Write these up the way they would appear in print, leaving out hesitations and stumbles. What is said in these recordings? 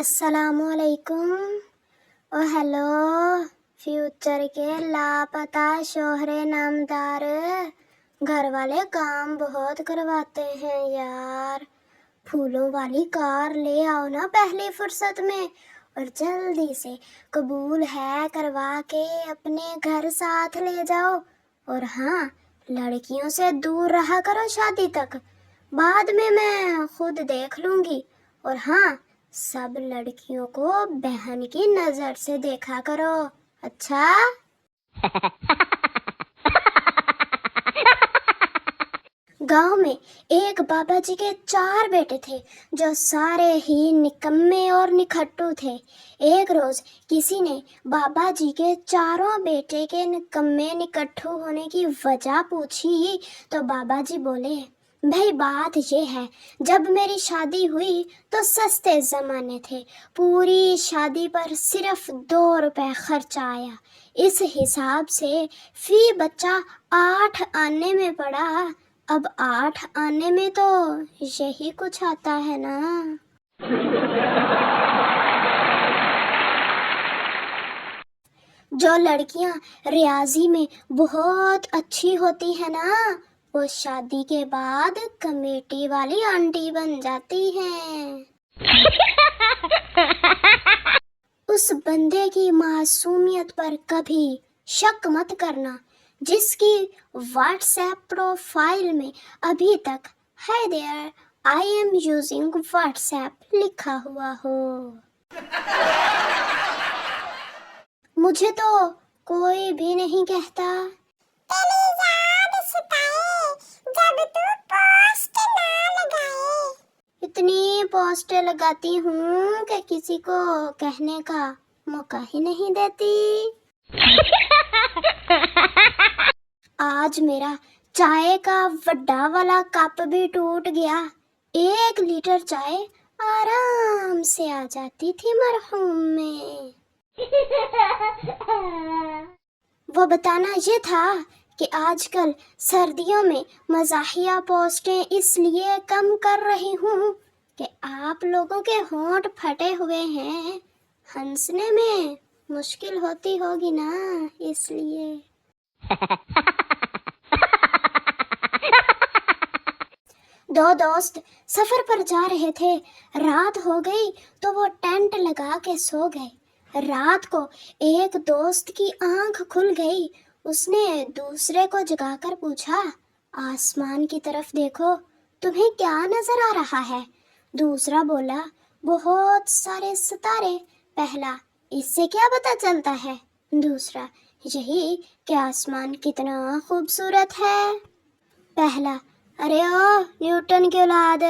अस्सलाम वालेकुम। ओ hello, future के लापता शोहरे नामदार। घर वाले काम बहुत करवाते हैं यार। फूलों वाली कार ले आओ ना पहली फुर्सत में, और जल्दी से कबूल है करवा के अपने घर साथ ले जाओ। और हाँ, लड़कियों से दूर रहा करो शादी तक, बाद में मैं खुद देख लूंगी। और हाँ, सब लड़कियों को बहन की नजर से देखा करो, अच्छा? गांव में एक बाबा जी के 4 बेटे थे जो सारे ही निकम्मे और निखट्टू थे। एक रोज किसी ने बाबा जी के चारों बेटे के निकम्मे निकट्टू होने की वजह पूछी तो बाबा जी बोले, भाई बात ये है, जब मेरी शादी हुई तो सस्ते जमाने थे, पूरी शादी पर सिर्फ 2 रुपए खर्चा आया। इस हिसाब से फी बच्चा 8 आने में पड़ा। अब 8 आने में तो यही कुछ आता है ना। जो लड़कियां रियाजी में बहुत अच्छी होती है ना, वो शादी के बाद कमेटी वाली आंटी बन जाती हैं। उस बंदे की मासूमियत पर कभी शक मत करना जिसकी व्हाट्सएप प्रोफाइल में अभी तक hi there I am using WhatsApp लिखा हुआ हो। मुझे तो कोई भी नहीं कहता। इतनी पोस्टें लगाती हूँ कि किसी को कहने का मौका ही नहीं देती। आज मेरा चाय का बड़ा वाला कप भी टूट गया। 1 लीटर चाय आराम से आ जाती थी मरहूम में। वो बताना ये था कि आजकल सर्दियों में मज़ाहिया पोस्टें इसलिए कम कर रही हूँ कि आप लोगों के होंठ फटे हुए हैं, हंसने में मुश्किल होती होगी ना, इसलिए। दो दोस्त सफर पर जा रहे थे। रात हो गई तो वो टेंट लगा के सो गए। रात को एक दोस्त की आंख खुल गई। उसने दूसरे को जगाकर पूछा, आसमान की तरफ देखो, तुम्हें क्या नजर आ रहा है? दूसरा बोला, बहुत सारे सितारे। पहला, इससे क्या पता चलता है? दूसरा, यही कि आसमान कितना खूबसूरत है। पहला, अरे ओ न्यूटन की औलाद,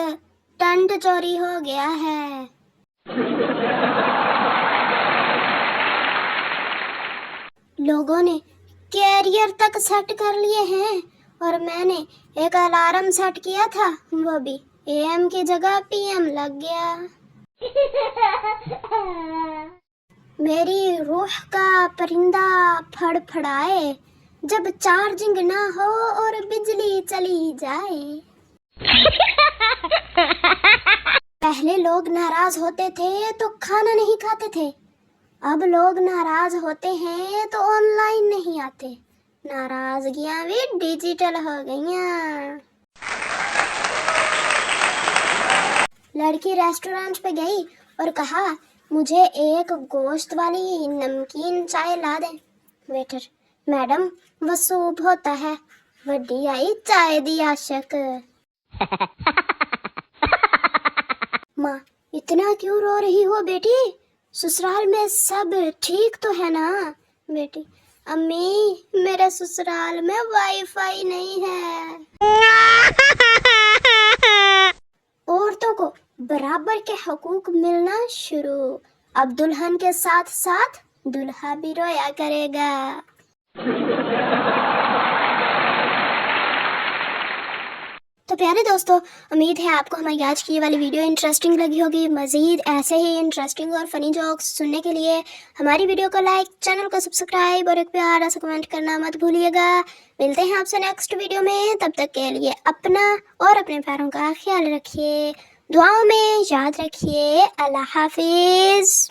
टेंट चोरी हो गया है। लोगों ने कैरियर तक सेट कर लिए हैं और मैंने एक अलार्म सेट किया था, वो भी एएम की जगह पीएम लग गया। मेरी रूह का परिंदा फड़फड़ाए जब चार्जिंग ना हो और बिजली चली जाए। पहले लोग नाराज होते थे तो खाना नहीं खाते थे, अब लोग नाराज होते हैं तो ऑनलाइन नहीं आते। नाराजगियां भी डिजिटल हो गईं। लड़की रेस्टोरेंट पे गई और कहा, मुझे एक गोश्त वाली नमकीन चाय ला दे। वेटर, मैडम वो सूप होता है। वड्डी आई चाय दी आशिक। माँ, इतना क्यों रो रही हो बेटी? ससुराल में सब ठीक तो है ना? बेटी, अम्मी मेरे ससुराल में वाईफाई नहीं है। औरतों को बराबर के हकूक मिलना शुरू। अब दुल्हन के साथ साथ दूल्हा भी रोया करेगा। तो प्यारे दोस्तों, उम्मीद है आपको हमारी आज की ये वाली वीडियो इंटरेस्टिंग लगी होगी। मज़ीद ऐसे ही इंटरेस्टिंग और फ़नी जोक्स सुनने के लिए हमारी वीडियो को लाइक, चैनल को सब्सक्राइब और एक प्यारा सा कमेंट करना मत भूलिएगा। मिलते हैं आपसे नेक्स्ट वीडियो में, तब तक के लिए अपना और अपने प्यारों का ख्याल रखिए। دعاؤں میں یاد رکھیے. اللہ حافظ.